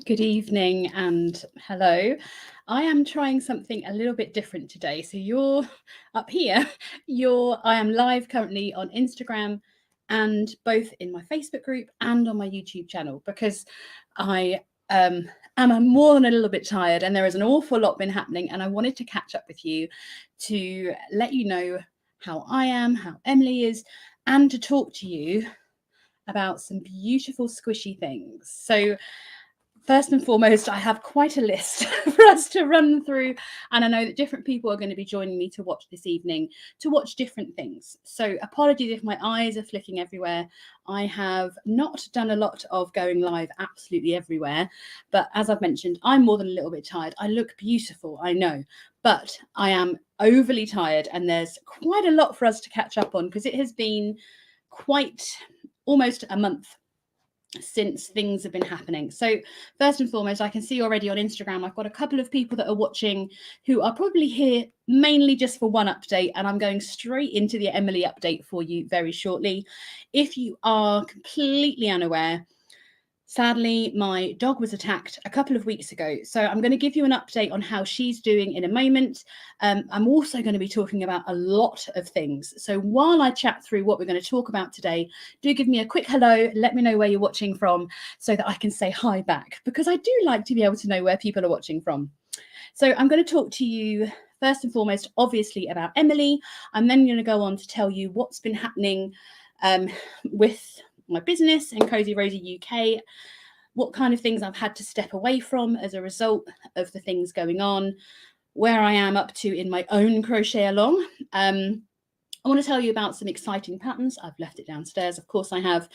Good evening and hello. I am trying something a little bit different today. So you're up here. I am live currently on Instagram and both in my Facebook group and on my YouTube channel because I am more than a little bit tired and there is an awful lot been happening and I wanted to catch up with you to let you know how I am, how Emily is, and to talk to you about some beautiful squishy things. So first and foremost, I have quite a list for us to run through, and I know that different people are going to be joining me to watch this evening to watch different things. So apologies if my eyes are flicking everywhere. I have not done a lot of going live absolutely everywhere, but as I've mentioned, I'm more than a little bit tired. I look beautiful, I know, but I am overly tired, and there's quite a lot for us to catch up on because it has been quite almost a month since things have been happening. So first and foremost, I can see already on Instagram, I've got a couple of people that are watching who are probably here mainly just for one update, and I'm going straight into the Emily update for you very shortly. If you are completely unaware, sadly, my dog was attacked a couple of weeks ago. So I'm going to give you an update on how she's doing in a moment. I'm also going to be talking about a lot of things. So while I chat through what we're going to talk about today, do give me a quick hello. Let me know where you're watching from so that I can say hi back, because I do like to be able to know where people are watching from. So I'm going to talk to you first and foremost, obviously, about Emily. I'm then going to go on to tell you what's been happening with my business and Cozy Rosie UK, what kind of things I've had to step away from as a result of the things going on, where I am up to in my own crochet along. I want to tell you about some exciting patterns. I've left it downstairs, of course I have.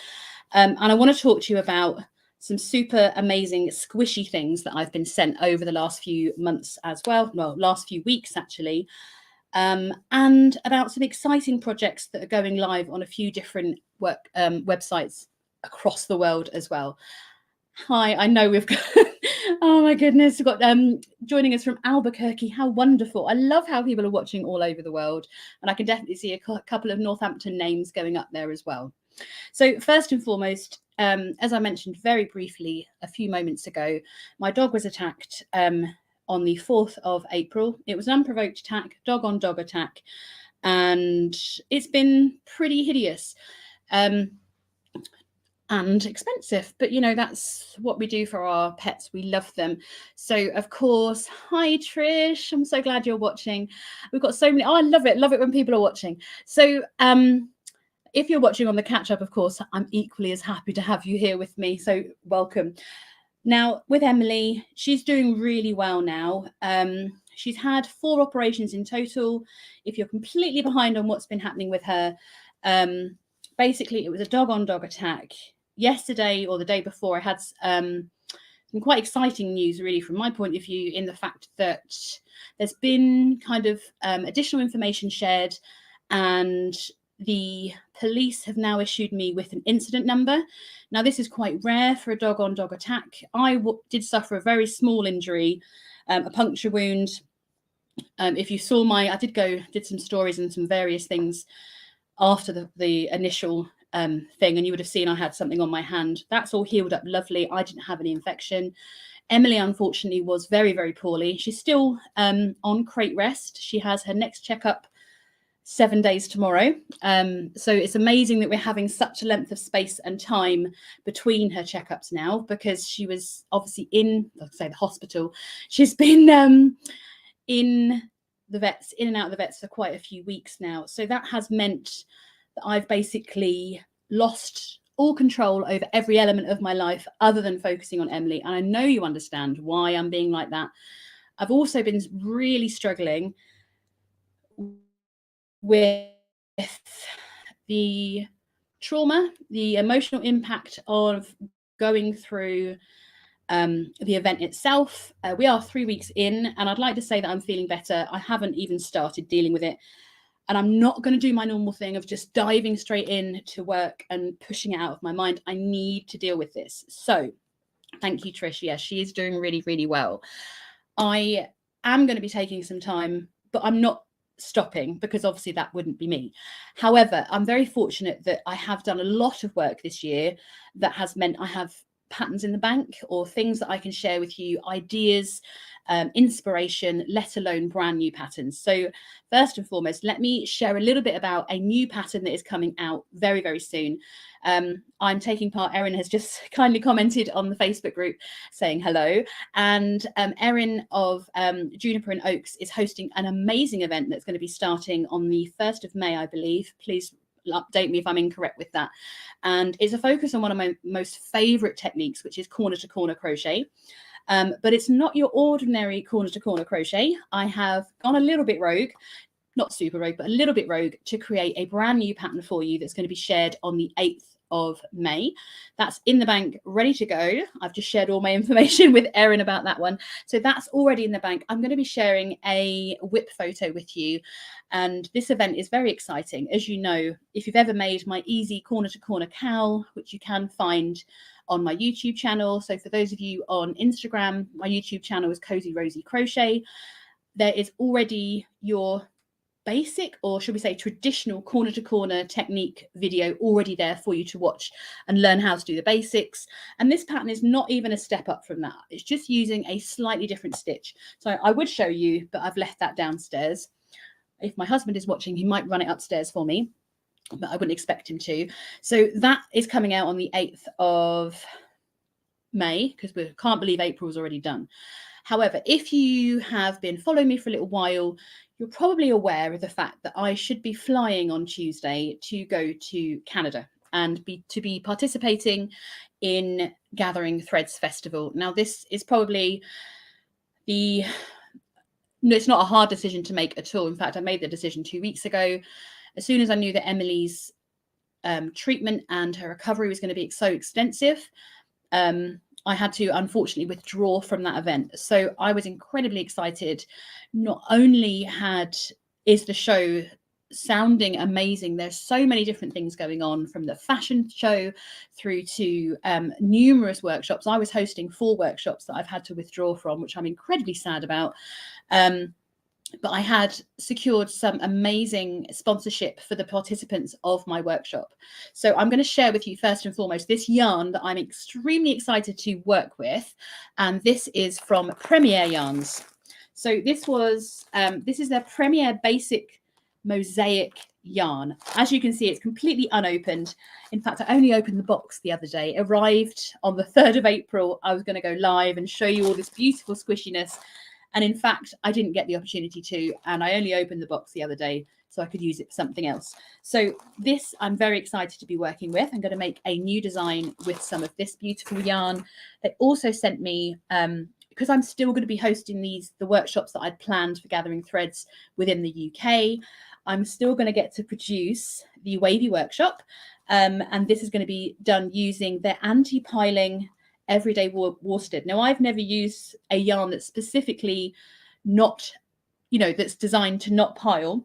And I want to talk to you about some super amazing squishy things that I've been sent over the last few months as well. Well, last few weeks actually. And about some exciting projects that are going live on a few different websites across the world as well. Hi, I know we've got, oh my goodness, we've got joining us from Albuquerque. How wonderful. I love how people are watching all over the world. And I can definitely see a couple of Northampton names going up there as well. So first and foremost, as I mentioned very briefly a few moments ago, my dog was attacked on the 4th of April. It was an unprovoked attack, dog on dog attack, and it's been pretty hideous and expensive, but you know, that's what we do for our pets. We love them. So of course, hi Trish, I'm so glad you're watching. We've got so many. Oh, I love it when people are watching. So if you're watching on the catch up, of course, I'm equally as happy to have you here with me, so welcome. Now, with Emily, she's doing really well now. She's had 4 operations in total. If you're completely behind on what's been happening with her, basically, it was a dog-on-dog attack. Yesterday or the day before, I had some quite exciting news, really, from my point of view, in the fact that there's been kind of additional information shared, and the police have now issued me with an incident number. Now, this is quite rare for a dog-on-dog attack. I did suffer a very small injury, a puncture wound. If you saw I did some stories and some various things after the initial thing, and you would have seen I had something on my hand. That's all healed up lovely. I didn't have any infection. Emily, unfortunately, was very, very poorly. She's still on crate rest. She has her next checkup 7 days tomorrow. So it's amazing that we're having such a length of space and time between her checkups now, because she was obviously in, like I say, the hospital. She's been in and out of the vets for quite a few weeks now. So that has meant that I've basically lost all control over every element of my life other than focusing on Emily. And I know you understand why I'm being like that. I've also been really struggling with the trauma, the emotional impact of going through the event itself. We are 3 weeks in, and I'd like to say that I'm feeling better. I haven't even started dealing with it, and I'm not going to do my normal thing of just diving straight in to work and pushing it out of my mind. I need to deal with this. So thank you, Trish. Yes, she is doing really, really well. I am going to be taking some time, but I'm not stopping, because obviously that wouldn't be me. However, I'm very fortunate that I have done a lot of work this year that has meant I have patterns in the bank or things that I can share with you, ideas, inspiration, let alone brand new patterns. So first and foremost, let me share a little bit about a new pattern that is coming out very, very soon. I'm taking part. Erin has just kindly commented on the Facebook group saying hello. And Erin of Juniper and Oaks is hosting an amazing event that's going to be starting on the 1st of May, I believe. Please update me if I'm incorrect with that. And it's a focus on one of my most favorite techniques, which is corner to corner crochet. But it's not your ordinary corner to corner crochet. I have gone a little bit rogue, not super rogue, but a little bit rogue, to create a brand new pattern for you that's going to be shared on the 8th of May. That's in the bank, ready to go. I've just shared all my information with Erin about that one. So that's already in the bank. I'm going to be sharing a whip photo with you. And this event is very exciting. As you know, if you've ever made my easy corner to corner cowl, which you can find on my YouTube channel. So for those of you on Instagram, my YouTube channel is Cozy Rosie Crochet. There is already your basic, or should we say traditional, corner to corner technique video already there for you to watch and learn how to do the basics. And this pattern is not even a step up from that. It's just using a slightly different stitch. So I would show you, but I've left that downstairs. If my husband is watching, he might run it upstairs for me, but I wouldn't expect him to. So that is coming out on the 8th of May, because we can't believe April's already done. However, if you have been following me for a little while, you're probably aware of the fact that I should be flying on Tuesday to go to Canada and to be participating in Gathering Threads Festival. Now, this is probably it's not a hard decision to make at all. In fact, I made the decision 2 weeks ago. As soon as I knew that Emily's treatment and her recovery was going to be so extensive, I had to unfortunately withdraw from that event. So I was incredibly excited. Not only is the show sounding amazing, there's so many different things going on, from the fashion show through to numerous workshops. I was hosting 4 workshops that I've had to withdraw from, which I'm incredibly sad about. But I had secured some amazing sponsorship for the participants of my workshop. So I'm going to share with you first and foremost this yarn that I'm extremely excited to work with. And this is from Premier Yarns. So this is their Premier Basic Mosaic yarn. As you can see, it's completely unopened. In fact, I only opened the box the other day. It arrived on the 3rd of April. I was going to go live and show you all this beautiful squishiness. And in fact, I didn't get the opportunity to, and I only opened the box the other day so I could use it for something else. So this I'm very excited to be working with. I'm going to make a new design with some of this beautiful yarn. They also sent me, because I'm still going to be hosting the workshops that I'd planned for Gathering Threads within the UK, I'm still going to get to produce the wavy workshop. And this is going to be done using their anti-piling everyday worsted. Now, I've never used a yarn that's specifically not, that's designed to not pile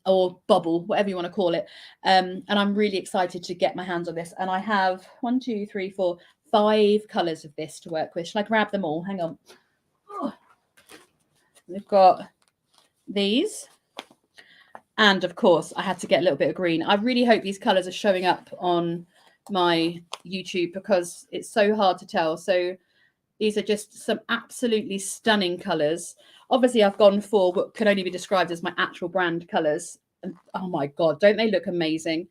or bubble, whatever you want to call it. And I'm really excited to get my hands on this. And I have 1, 2, 3, 4, 5 colours of this to work with. Shall I grab them all? Hang on. Oh. We've got these. And of course, I had to get a little bit of green. I really hope these colours are showing up on my YouTube because it's so hard to tell. So these are just some absolutely stunning colours. Obviously, I've gone for what could only be described as my actual brand colours. And oh my God, don't they look amazing?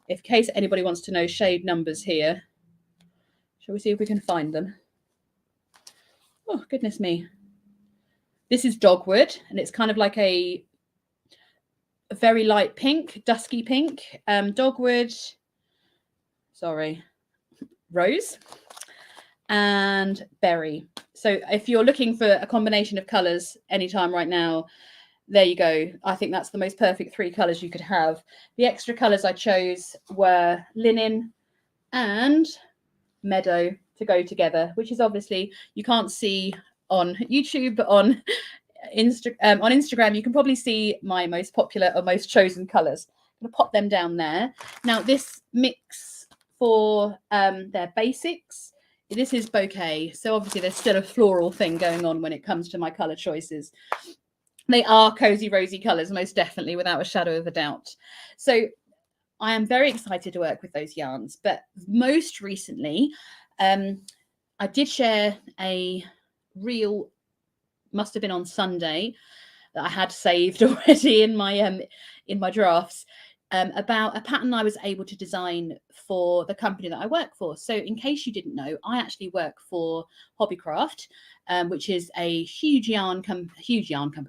In case anybody wants to know shade numbers here, shall we see if we can find them? Oh, goodness me. This is Dogwood, and it's kind of like a very light pink, dusky pink. Dogwood, Rose, and Berry. So if you're looking for a combination of colours anytime right now, there you go. I think that's the most perfect 3 colours you could have. The extra colours I chose were Linen and Meadow to go together, which is obviously you can't see on YouTube, but on Instagram you can probably see my most popular or most chosen colours. I'm going to pop them down there. Now this mix for their basics, this is Bouquet. So obviously there's still a floral thing going on when it comes to my colour choices. They are Cozy Rosie colours, most definitely, without a shadow of a doubt. So I am very excited to work with those yarns. But most recently, I did share a reel, must have been on Sunday, that I had saved already in my drafts, about a pattern I was able to design for the company that I work for. So in case you didn't know, I actually work for Hobbycraft, which is a huge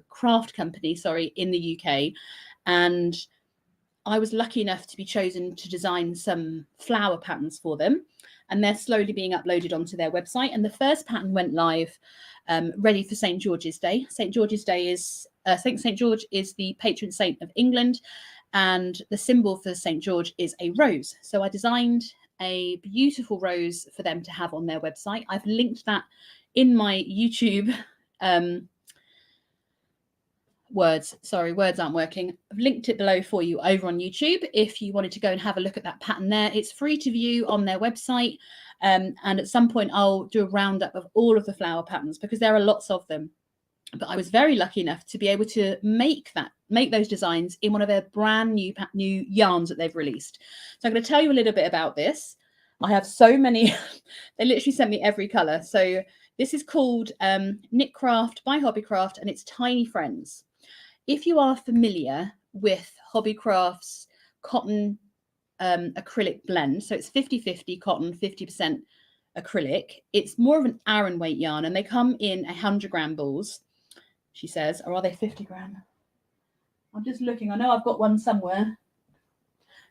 craft company, in the UK. And I was lucky enough to be chosen to design some flower patterns for them, and they're slowly being uploaded onto their website. And the first pattern went live, ready for St. George's Day. St. George's Day is St. George is the patron saint of England, and the symbol for St. George is a rose. So I designed a beautiful rose for them to have on their website. I've linked that in my YouTube. Words aren't working. I've linked it below for you over on YouTube if you wanted to go and have a look at that pattern there. It's free to view on their website, and at some point I'll do a roundup of all of the flower patterns because there are lots of them. But I was very lucky enough to be able to make those designs in one of their brand new yarns that they've released. So I'm going to tell you a little bit about this. I have so many. They literally sent me every color. So this is called Knitcraft by Hobbycraft, and it's Tiny Friends. If you are familiar with Hobbycraft's cotton acrylic blend, so it's 50-50 cotton, 50% acrylic. It's more of an Aran weight yarn, and they come in 100-gram balls, she says. Or are they 50-gram? I'm just looking. I know I've got one somewhere.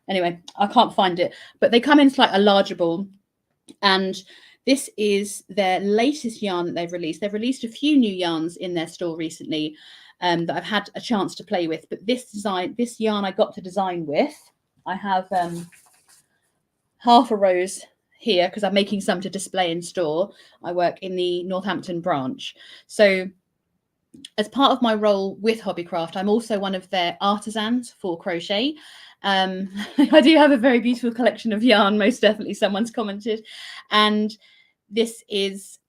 Anyway, I can't find it. But they come in like a larger ball. And this is their latest yarn that they've released. They've released a few new yarns in their store recently that I've had a chance to play with. But this yarn I got to design with, I have half a rose here because I'm making some to display in store. I work in the Northampton branch. So as part of my role with Hobbycraft, I'm also one of their artisans for crochet. I do have a very beautiful collection of yarn, most definitely, someone's commented. And this is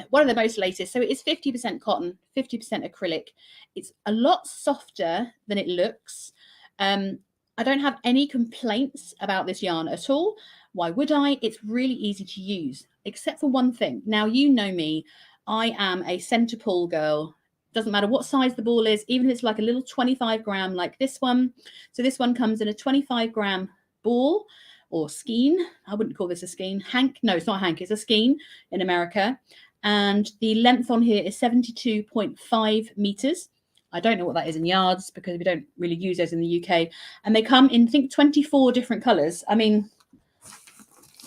one of the most latest. So it is 50% cotton, 50% acrylic. It's a lot softer than it looks. I don't have any complaints about this yarn at all. Why would I? It's really easy to use, except for one thing. Now, you know me, I am a center pull girl. Doesn't matter what size the ball is, even if it's like a little 25-gram like this one. So this one comes in a 25-gram ball or skein. I wouldn't call this a skein. Hank, no, it's not a hank, it's a skein in America. And the length on here is 72.5 meters. I don't know what that is in yards because we don't really use those in the UK. And they come in, I think, 24 different colors. I mean,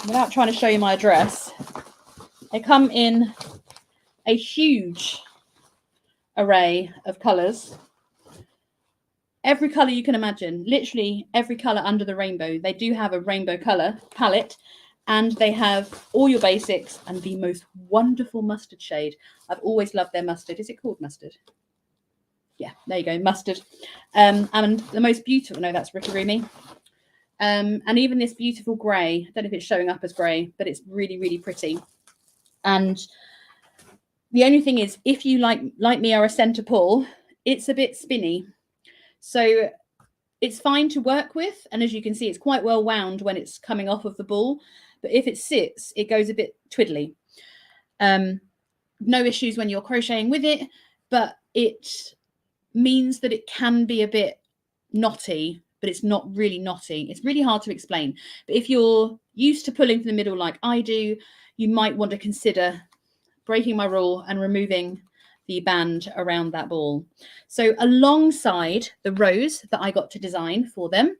without trying to show you my address, they come in a huge array of colors. Every color you can imagine, literally every color under the rainbow. They do have a rainbow color palette, and they have all your basics and the most wonderful mustard shade. I've always loved their mustard. Is it called mustard? Yeah, there you go, mustard. And the most beautiful, no, that's Rickaroomy. And even this beautiful grey, I don't know if it's showing up as grey, but it's really, really pretty. And the only thing is, if you like me are a center pull, it's a bit spinny. So it's fine to work with. And as you can see, it's quite well wound when it's coming off of the ball. But if it sits, it goes a bit twiddly. No issues when you're crocheting with it, but it means that it can be a bit knotty, but it's not really knotty. It's really hard to explain. But if you're used to pulling from the middle like I do, you might want to consider breaking my rule and removing the band around that ball. So alongside the rose that I got to design for them,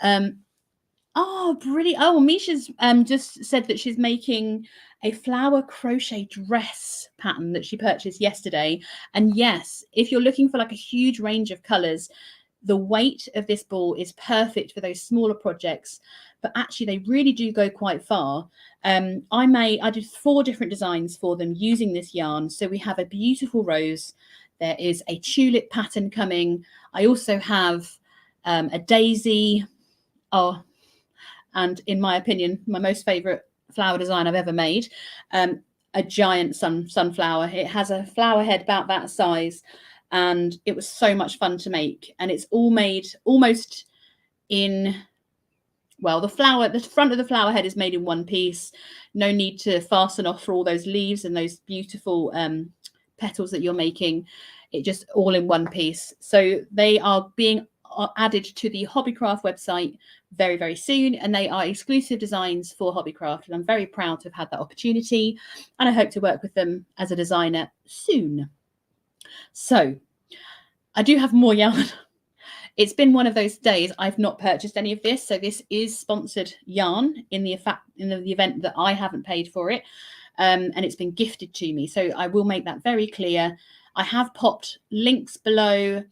oh, brilliant. Oh, Misha's just said that she's making a flower crochet dress pattern that she purchased yesterday. And yes, if you're looking for like a huge range of colors, the weight of this ball is perfect for those smaller projects, but actually they really do go quite far. I did 4 different designs for them using this yarn. So we have a beautiful rose. There is a tulip pattern coming. I also have a daisy. Oh, and in my opinion, my most favorite flower design I've ever made, a giant sunflower. It has a flower head about that size, and it was so much fun to make. And it's all made almost in well, the front of the flower head is made in one piece. No need to fasten off for all those leaves and those beautiful petals that you're making. It just all in one piece. So they are being added to the Hobbycraft website very, very soon, and they are exclusive designs for Hobbycraft, and I'm very proud to have had that opportunity, and I hope to work with them as a designer soon. So I do have more yarn. It's been one of those days I've not purchased any of this, so this is sponsored yarn in the event that I haven't paid for it, and it's been gifted to me, so I will make that very clear. I have popped links below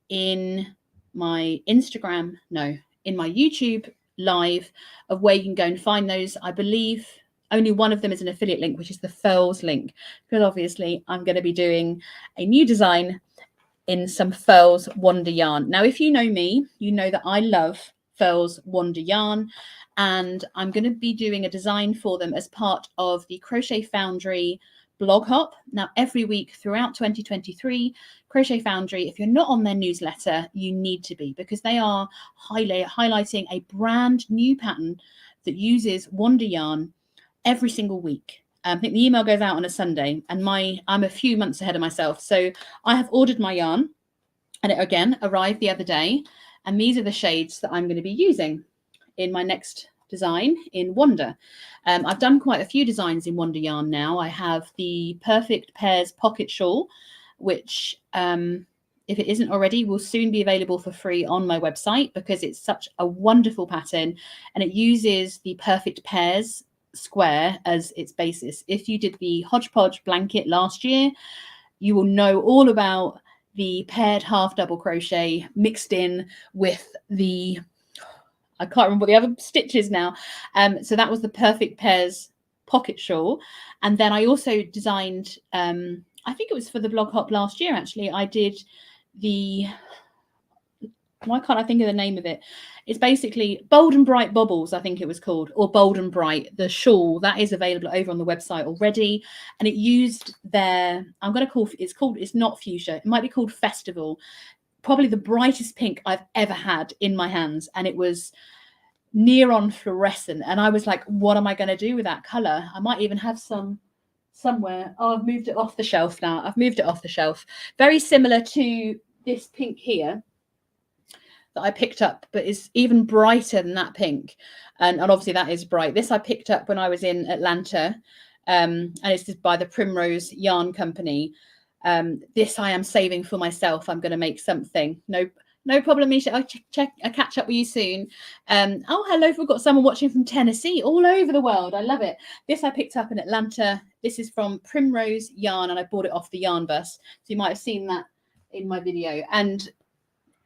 in my Instagram, no, in my YouTube live of where you can go and find those. I believe only one of them is an affiliate link, which is the Furls link, because obviously I'm going to be doing a new design in some Furls Wonder yarn. Now, if you know me, you know that I love Furls Wonder yarn, and I'm going to be doing a design for them as part of the Crochet Foundry blog hop. Now, every week throughout 2023, Crochet Foundry, if you're not on their newsletter, you need to be, because they are highlighting a brand new pattern that uses Wonder yarn every single week. I think the email goes out on a Sunday, and I'm a few months ahead of myself. So I have ordered my yarn, and it again arrived the other day. And these are the shades that I'm going to be using in my next design in Wonder. I've done quite a few designs in Wonder yarn now. I have the Perfect Pairs pocket shawl, which if it isn't already, will soon be available for free on my website, because it's such a wonderful pattern, and it uses the Perfect Pairs square as its basis. If you did the hodgepodge blanket last year, you will know all about the paired half double crochet mixed in with the, I can't remember what the other stitch is now. So that was the Perfect Pairs pocket shawl. And then I also designed, I think it was for the blog hop last year, actually, I did the, why can't I think of the name of it? It's basically Bold and Bright Bobbles, I think it was called, or Bold and Bright, the shawl that is available over on the website already. And it used their, I'm going to call, it's not fuchsia, it might be called Festival, probably the brightest pink I've ever had in my hands. And it was near on fluorescent. And I was like, what am I going to do with that color? I might even have some somewhere. Oh, I've moved it off the shelf now. I've moved it off the shelf. Very similar to this pink here that I picked up, but is even brighter than that pink. And obviously that is bright. This I picked up when I was in Atlanta, and it's by the Primrose Yarn Company. This I am saving for myself. I'm going to make something. No problem, Misha. I'll catch up with you soon. Oh, hello. We've got someone watching from Tennessee, all over the world. I love it. This I picked up in Atlanta. This is from Primrose Yarn, and I bought it off the Yarn Bus. So you might have seen that in my video. And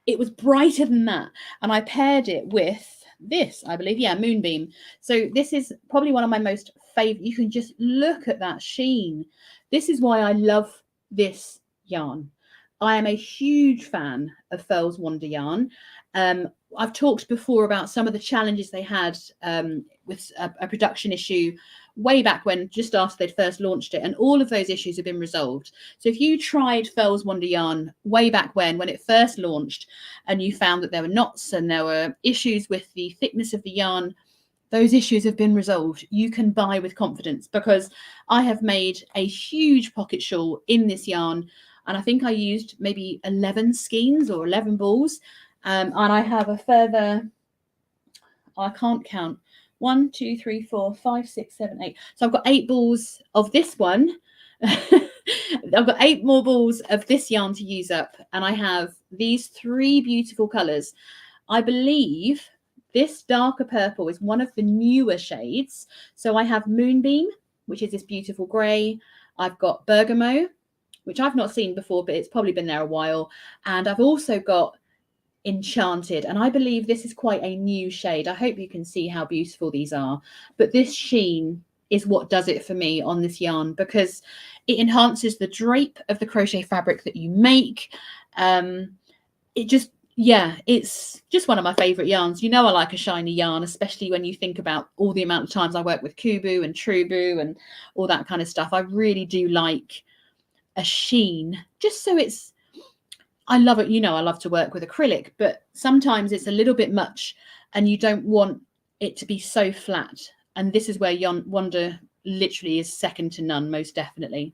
it was brighter than that. And I paired it with this, I believe. Yeah, Moonbeam. So this is probably one of my most favorite. You can just look at that sheen. This is why I love this yarn. I am a huge fan of Furls Wonder yarn. I've talked before about some of the challenges they had with a production issue way back when, just after they'd first launched it, and all of those issues have been resolved. So if you tried Furls Wonder yarn way back when it first launched, and you found that there were knots and there were issues with the thickness of the yarn, those issues have been resolved. You can buy with confidence, because I have made a huge pocket shawl in this yarn, and I think I used maybe 11 skeins or 11 balls, and I have a further, I can't count, 1, 2, 3, 4, 5, 6, 7, 8. So I've got 8 balls of this one. I've got 8 more balls of this yarn to use up, and I have these 3 beautiful colors. I believe this darker purple is one of the newer shades. So I have Moonbeam, which is this beautiful gray. I've got Bergamo, which I've not seen before, but it's probably been there a while. And I've also got Enchanted, and I believe this is quite a new shade. I hope you can see how beautiful these are, but this sheen is what does it for me on this yarn, because it enhances the drape of the crochet fabric that you make. It just, yeah, it's just one of my favorite yarns. You know, I like a shiny yarn, especially when you think about all the amount of times I work with Kubu and Trubu and all that kind of stuff. I really do like a sheen, just so it's, I love it. You know, I love to work with acrylic, but sometimes it's a little bit much and you don't want it to be so flat. And this is where Wonder literally is second to none, most definitely.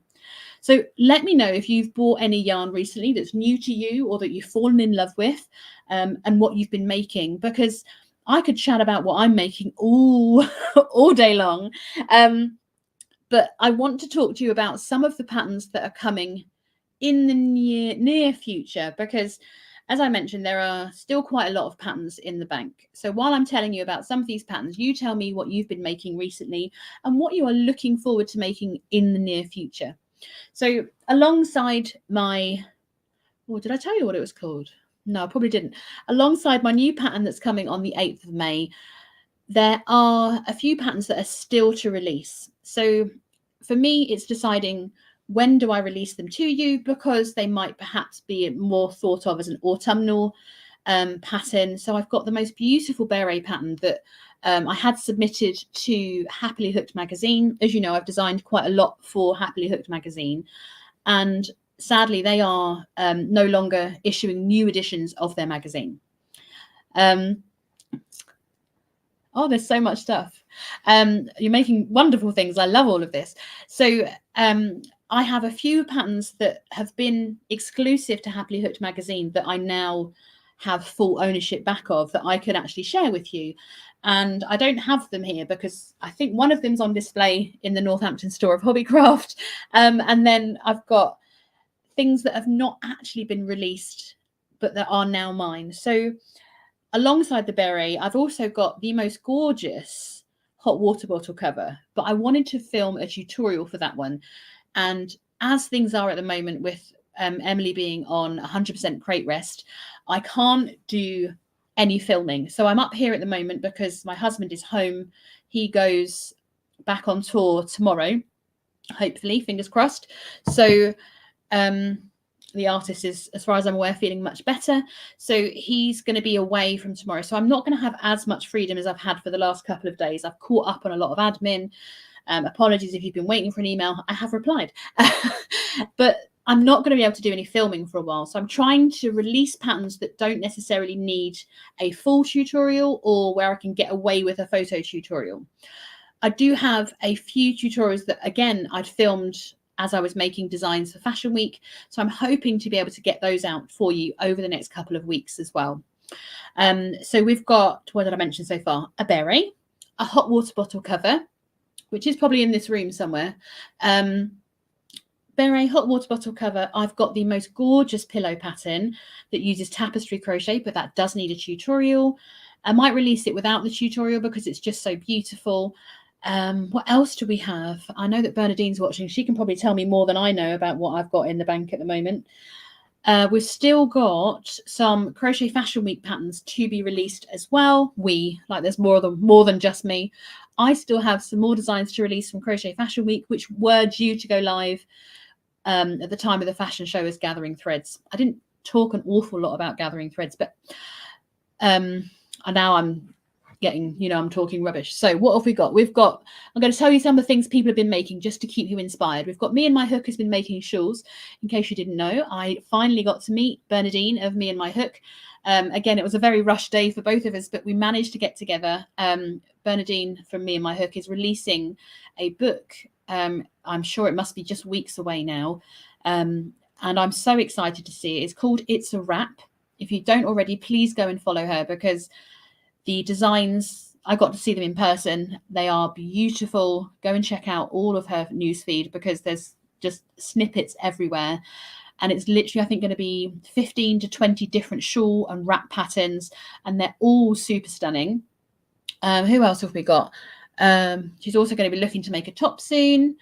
So let me know if you've bought any yarn recently that's new to you or that you've fallen in love with, and what you've been making, because I could chat about what I'm making all day long. But I want to talk to you about some of the patterns that are coming in the near future, because as I mentioned, there are still quite a lot of patterns in the bank. So while I'm telling you about some of these patterns, you tell me what you've been making recently and what you are looking forward to making in the near future. So alongside my, did I tell you what it was called? No, I probably didn't. Alongside my new pattern that's coming on the 8th of May, there are a few patterns that are still to release. So for me, it's deciding when do I release them to you, because they might perhaps be more thought of as an autumnal pattern. So I've got the most beautiful beret pattern that I had submitted to Happily Hooked magazine. As you know, I've designed quite a lot for Happily Hooked magazine, and sadly they are no longer issuing new editions of their magazine. Oh, there's so much stuff. You're making wonderful things. I love all of this. So I have a few patterns that have been exclusive to Happily Hooked magazine that I now have full ownership back of, that I could actually share with you. And I don't have them here because I think one of them's on display in the Northampton store of Hobbycraft. And then I've got things that have not actually been released, but that are now mine. So alongside the beret, I've also got the most gorgeous hot water bottle cover, but I wanted to film a tutorial for that one. And as things are at the moment with Emily being on 100% crate rest, I can't do any filming. So I'm up here at the moment because my husband is home. He goes back on tour tomorrow, hopefully, fingers crossed. So the artist is, as far as I'm aware, feeling much better. So he's going to be away from tomorrow. So I'm not going to have as much freedom as I've had for the last couple of days. I've caught up on a lot of admin. Apologies if you've been waiting for an email. I have replied. But I'm not going to be able to do any filming for a while. So I'm trying to release patterns that don't necessarily need a full tutorial, or where I can get away with a photo tutorial. I do have a few tutorials that, again, I'd filmed as I was making designs for Fashion Week. So I'm hoping to be able to get those out for you over the next couple of weeks as well. So we've got, what did I mention so far? A beret, a hot water bottle cover, which is probably in this room somewhere. Beret, hot water bottle cover. I've got the most gorgeous pillow pattern that uses tapestry crochet, but that does need a tutorial. I might release it without the tutorial because it's just so beautiful. What else do we have? I know that Bernadine's watching. She can probably tell me more than I know about what I've got in the bank at the moment. We've still got some Crochet Fashion Week patterns to be released as well. There's more than just me. I still have some more designs to release from Crochet Fashion Week, which were due to go live at the time of the fashion show as Gathering Threads. I didn't talk an awful lot about Gathering Threads, but now I'm getting, I'm talking rubbish. So what have we got? I'm going to tell you some of the things people have been making just to keep you inspired. We've got Me and My Hook has been making shawls. In case you didn't know, I finally got to meet Bernadine of Me and My Hook. Again, it was a very rushed day for both of us, but we managed to get together. Bernadine from Me and My Hook is releasing a book. I'm sure it must be just weeks away now. And I'm so excited to see it. It's called It's a Wrap. If you don't already, please go and follow her, because the designs, I got to see them in person. They are beautiful. Go and check out all of her newsfeed, because there's just snippets everywhere. And it's literally, I think, going to be 15 to 20 different shawl and wrap patterns. And they're all super stunning. Who else have we got? She's also going to be looking to make a top soon.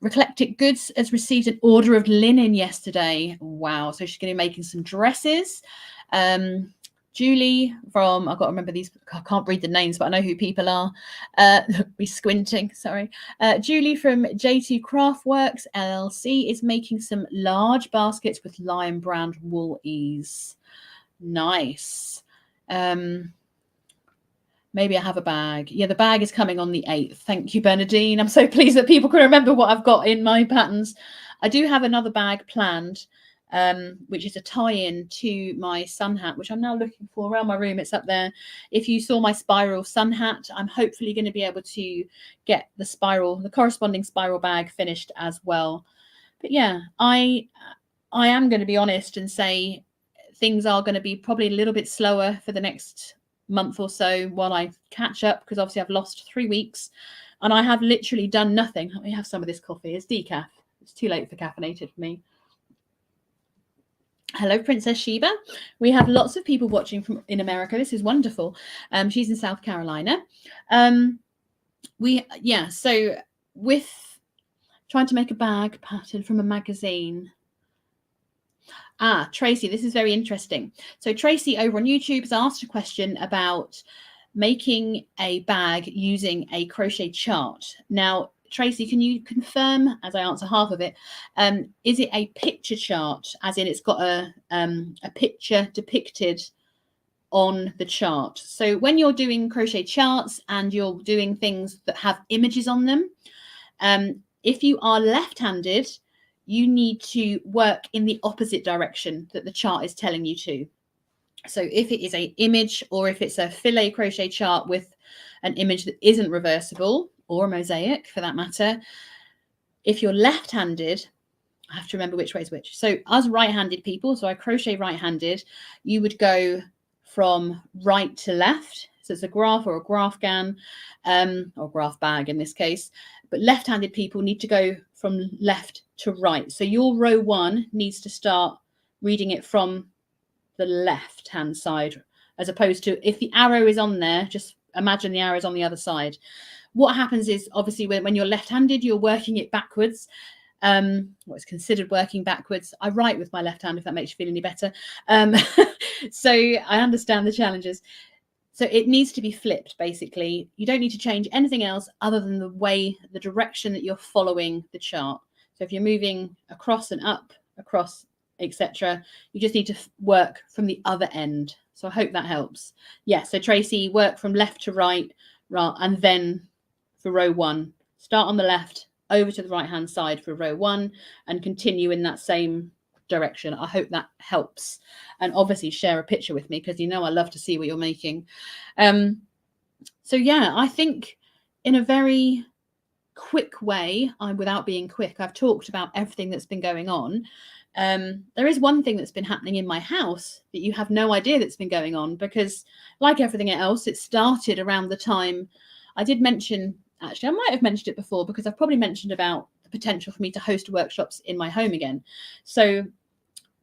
Eclectic Goods has received an order of linen yesterday. Wow. So she's going to be making some dresses. Julie from, I've got to remember these, I can't read the names, but I know who people are. Be squinting, sorry. Julie from J2 Craftworks LLC is making some large baskets with Lion Brand wool ease. Nice. Maybe I have a bag. Yeah, the bag is coming on the 8th. Thank you, Bernadine. I'm so pleased that people can remember what I've got in my patterns. I do have another bag planned. which is a tie-in to my sun hat, which I'm now looking for around my room. It's up there. If you saw my spiral sun hat, I'm hopefully going to be able to get the corresponding spiral bag finished as well. But yeah, I am going to be honest and say things are going to be probably a little bit slower for the next month or so while I catch up, because obviously I've lost 3 weeks and I have literally done nothing. Let me have some of this coffee. It's decaf. It's too late for caffeinated for me. Hello, Princess Sheba. We have lots of people watching from in America. This is wonderful. She's in South Carolina. So with trying to make a bag pattern from a magazine. Tracy, this is very interesting. So Tracy over on YouTube has asked a question about making a bag using a crochet chart. Now, Tracy, can you confirm, as I answer half of it, is it a picture chart, as in it's got a picture depicted on the chart? So when you're doing crochet charts and you're doing things that have images on them, if you are left-handed, you need to work in the opposite direction that the chart is telling you to. So if it is an image, or if it's a filet crochet chart with an image that isn't reversible, or a mosaic for that matter, if you're left-handed, I have to remember which way is which. So us right-handed people, so I crochet right-handed, you would go from right to left. So it's a graph or a graph gan, or graph bag in this case. But left-handed people need to go from left to right. So your row 1 needs to start reading it from the left-hand side, as opposed to if the arrow is on there, just imagine the arrow is on the other side. What happens is, obviously, when you're left-handed, you're working it backwards. What's considered working backwards. I write with my left hand, if that makes you feel any better. So I understand the challenges. So it needs to be flipped, basically. You don't need to change anything else other than the direction that you're following the chart. So if you're moving across and up, across, etc., you just need to work from the other end. So I hope that helps. Yeah, so Tracy, work from left to right, and then for row 1, start on the left, over to the right-hand side for row 1, and continue in that same direction. I hope that helps. And obviously share a picture with me, because you know I love to see what you're making. So yeah, I think in a very quick way, without being quick, I've talked about everything that's been going on. There is one thing that's been happening in my house that you have no idea that's been going on, because like everything else, it started around the time I did mention, actually I might have mentioned it before, because I've probably mentioned about the potential for me to host workshops in my home again. So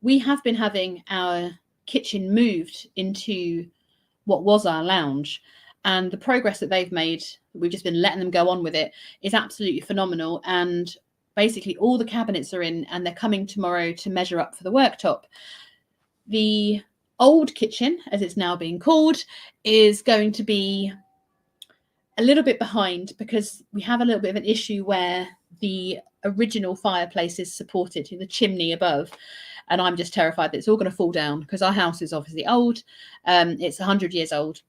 we have been having our kitchen moved into what was our lounge, and the progress that they've made, we've just been letting them go on with it, is absolutely phenomenal. And basically all the cabinets are in, and they're coming tomorrow to measure up for the worktop. The old kitchen, as it's now being called, is going to be a little bit behind, because we have a little bit of an issue where the original fireplace is supported in the chimney above, and I'm just terrified that it's all going to fall down, because our house is obviously old. It's 100 years old.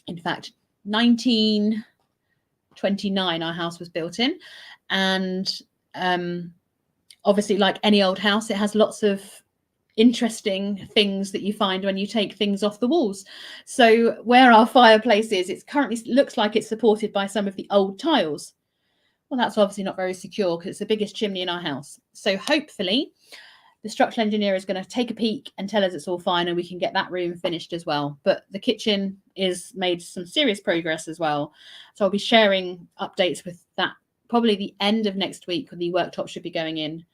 In fact, 1929 our house was built in, and obviously, like any old house, it has lots of interesting things that you find when you take things off the walls. So where our fireplace is, it's currently looks like it's supported by some of the old tiles. Well, that's obviously not very secure, because it's the biggest chimney in our house. So hopefully the structural engineer is going to take a peek and tell us it's all fine, and we can get that room finished as well. But the kitchen is made some serious progress as well. So I'll be sharing updates with that probably the end of next week, when the worktop should be going in.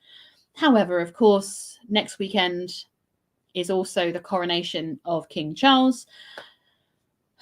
However, of course, next weekend is also the coronation of King Charles.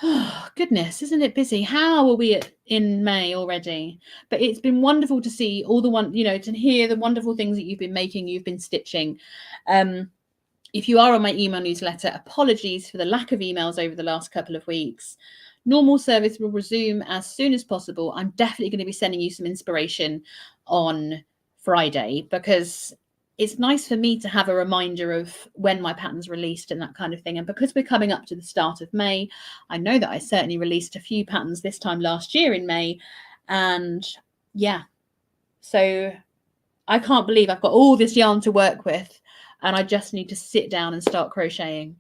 Oh, goodness, isn't it busy? How are we in May already? But it's been wonderful to see all the to hear the wonderful things that you've been making, you've been stitching. If you are on my email newsletter, apologies for the lack of emails over the last couple of weeks. Normal service will resume as soon as possible. I'm definitely going to be sending you some inspiration on Friday, because it's nice for me to have a reminder of when my pattern's released and that kind of thing. And because we're coming up to the start of May, I know that I certainly released a few patterns this time last year in May. And yeah, so I can't believe I've got all this yarn to work with. and I just need to sit down and start crocheting.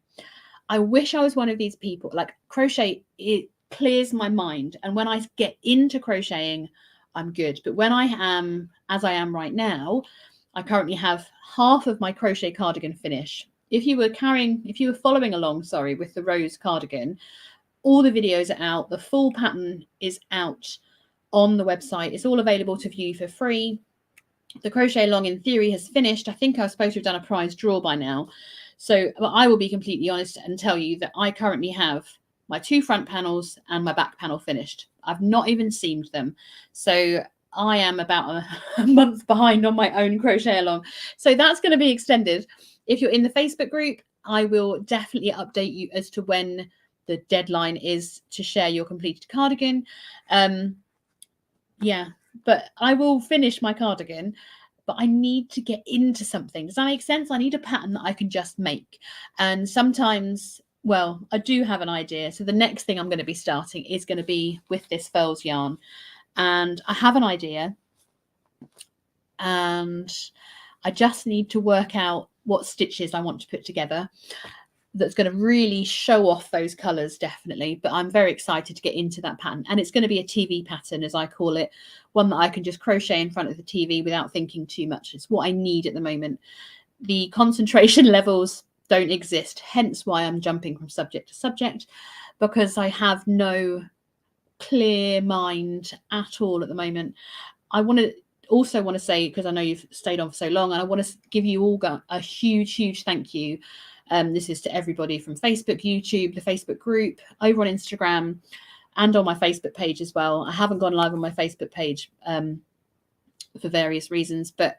I wish I was one of these people. Like, crochet, it clears my mind, and when I get into crocheting, I'm good. But when I am, as I am right now, I currently have half of my crochet cardigan finished. If you were following along, sorry, with the rose cardigan, all the videos are out. The full pattern is out on the website. It's all available to view for free. The crochet along, in theory, has finished. I think I was supposed to have done a prize draw by now. So I will be completely honest and tell you that I currently have my 2 front panels and my back panel finished. I've not even seamed them. So I am about a month behind on my own crochet along. So that's going to be extended. If you're in the Facebook group, I will definitely update you as to when the deadline is to share your completed cardigan. Yeah, but I will finish my cardigan, but I need to get into something. Does that make sense? I need a pattern that I can just make. And sometimes, well, I do have an idea. So the next thing I'm going to be starting is going to be with this Furls yarn. And I have an idea, and I just need to work out what stitches I want to put together that's going to really show off those colours, definitely. But I'm very excited to get into that pattern, and it's going to be a TV pattern, as I call it, one that I can just crochet in front of the TV without thinking too much. It's what I need at the moment. The concentration levels don't exist, hence why I'm jumping from subject to subject, because I have no clear mind at all at the moment. I also want to say, because I know you've stayed on for so long, and I want to give you all a huge thank you. This is to everybody from Facebook, YouTube, the Facebook group, over on Instagram, and on my Facebook page as well. I haven't gone live on my Facebook page for various reasons, but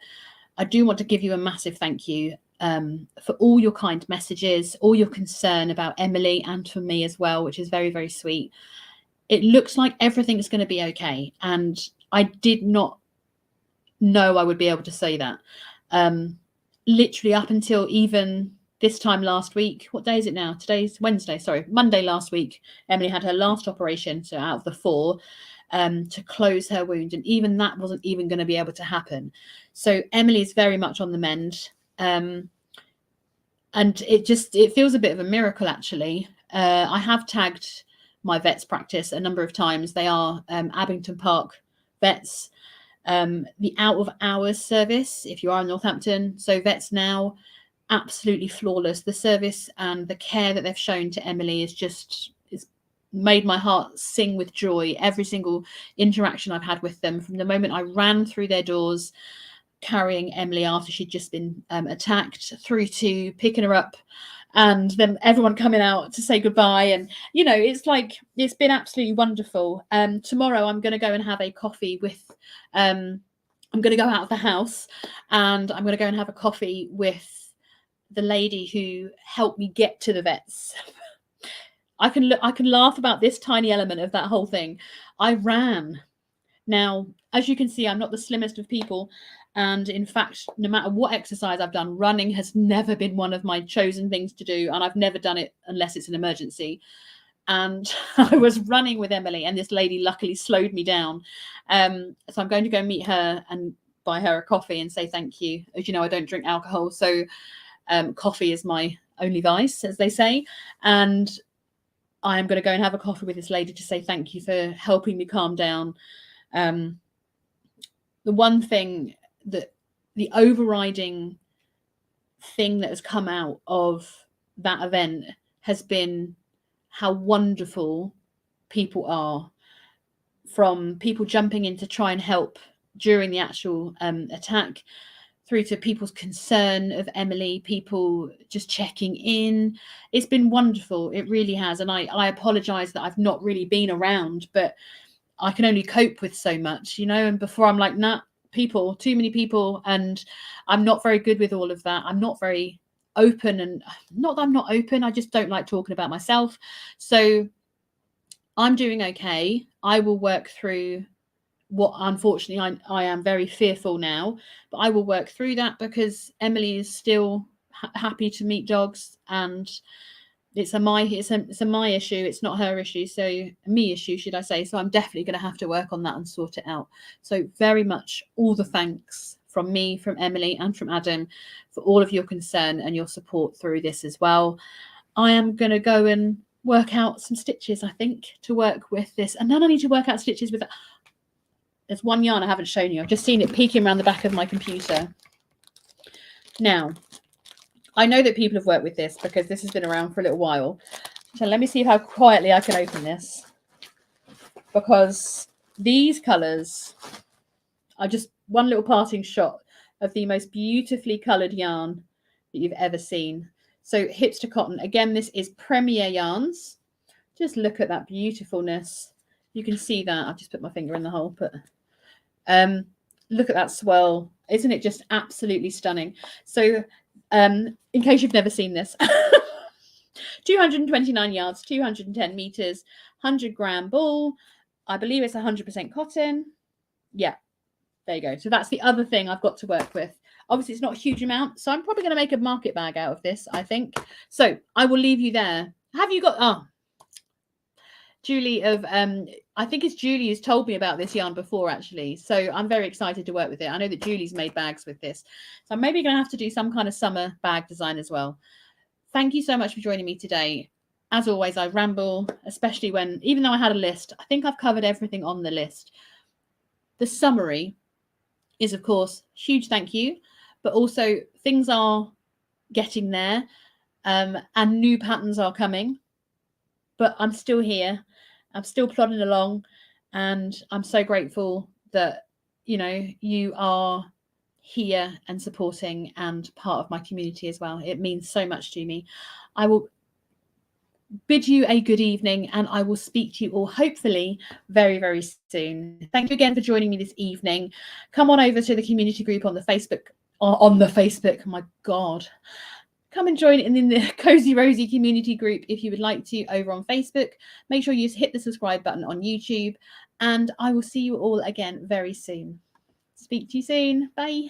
I do want to give you a massive thank you for all your kind messages, all your concern about Emily, and for me as well, which is very sweet. It looks like everything is going to be okay, and I did not know I would be able to say that. Literally up until even this time last week. What day is it now? Today's Wednesday. Sorry, Monday last week, Emily had her last operation, so out of the 4, to close her wound, and even that wasn't even going to be able to happen. So Emily is very much on the mend, and it feels a bit of a miracle, actually. I have tagged my vets practice a number of times. They are Abington Park vets, the out of hours service if you are in Northampton. So Vets Now, absolutely flawless. The service and the care that they've shown to Emily is made my heart sing with joy. Every single interaction I've had with them, from the moment I ran through their doors carrying Emily after she'd just been attacked, through to picking her up and then everyone coming out to say goodbye. And it's been absolutely wonderful. Tomorrow I'm going to go and have a coffee with I'm going to go out of the house, and I'm going to go and have a coffee with the lady who helped me get to the vets. I can laugh about this tiny element of that whole thing. I ran. Now, as you can see, I'm not the slimmest of people. And in fact, no matter what exercise I've done, running has never been one of my chosen things to do. And I've never done it unless it's an emergency. And I was running with Emily, and this lady luckily slowed me down. So I'm going to go meet her and buy her a coffee and say thank you. As you know, I don't drink alcohol. So coffee is my only vice, as they say. And I am going to go and have a coffee with this lady to say thank you for helping me calm down. The one thing that the overriding thing that has come out of that event has been how wonderful people are, from people jumping in to try and help during the actual attack, through to people's concern of Emily, people just checking in. It's been wonderful. It really has. And I apologize that I've not really been around, but I can only cope with so much, and before I'm like, nah, too many people, and I'm not very good with all of that. I'm not very open, and not that I'm not open, I just don't like talking about myself. So I'm doing okay. I will work through what, unfortunately, I am very fearful now, but I will work through that, because Emily is still happy to meet dogs, and it's a my issue. It's not her issue. So me issue, should I say. So I'm definitely going to have to work on that and sort it out. So very much all the thanks from me, from Emily, and from Adam for all of your concern and your support through this as well. I am going to go and work out some stitches, I think, to work with this. And then I need to work out stitches with... There's one yarn I haven't shown you. I've just seen it peeking around the back of my computer. Now, I know that people have worked with this because this has been around for a little while. So let me see how quietly I can open this. Because these colours are just one little parting shot of the most beautifully coloured yarn that you've ever seen. So Hipster Cotton, again, this is Premier Yarns. Just look at that beautifulness. You can see that. I've just put my finger in the hole, but look at that swirl. Isn't it just absolutely stunning? So in case you've never seen this, 229 yards, 210 meters, 100-gram ball. I believe it's 100% cotton. Yeah, there you go. So that's the other thing I've got to work with. Obviously, it's not a huge amount, so I'm probably going to make a market bag out of this, I think. So I will leave you there. Have you got... Oh, Julie of... I think it's Julie who's told me about this yarn before, actually. So I'm very excited to work with it. I know that Julie's made bags with this. So I'm maybe going to have to do some kind of summer bag design as well. Thank you so much for joining me today. As always, I ramble, especially when... Even though I had a list, I think I've covered everything on the list. The summary is, of course, huge thank you. But also things are getting there and new patterns are coming. But I'm still here. I'm still plodding along. And I'm so grateful that, you know, you are here and supporting and part of my community as well. It means so much to me. I will bid you a good evening and I will speak to you all hopefully very, very soon. Thank you again for joining me this evening. Come on over to the community group on the Facebook. My God. Come and join in the Cozy Rosy community group if you would like to over on Facebook. Make sure you hit the subscribe button on YouTube and I will see you all again very soon. Speak to you soon. Bye.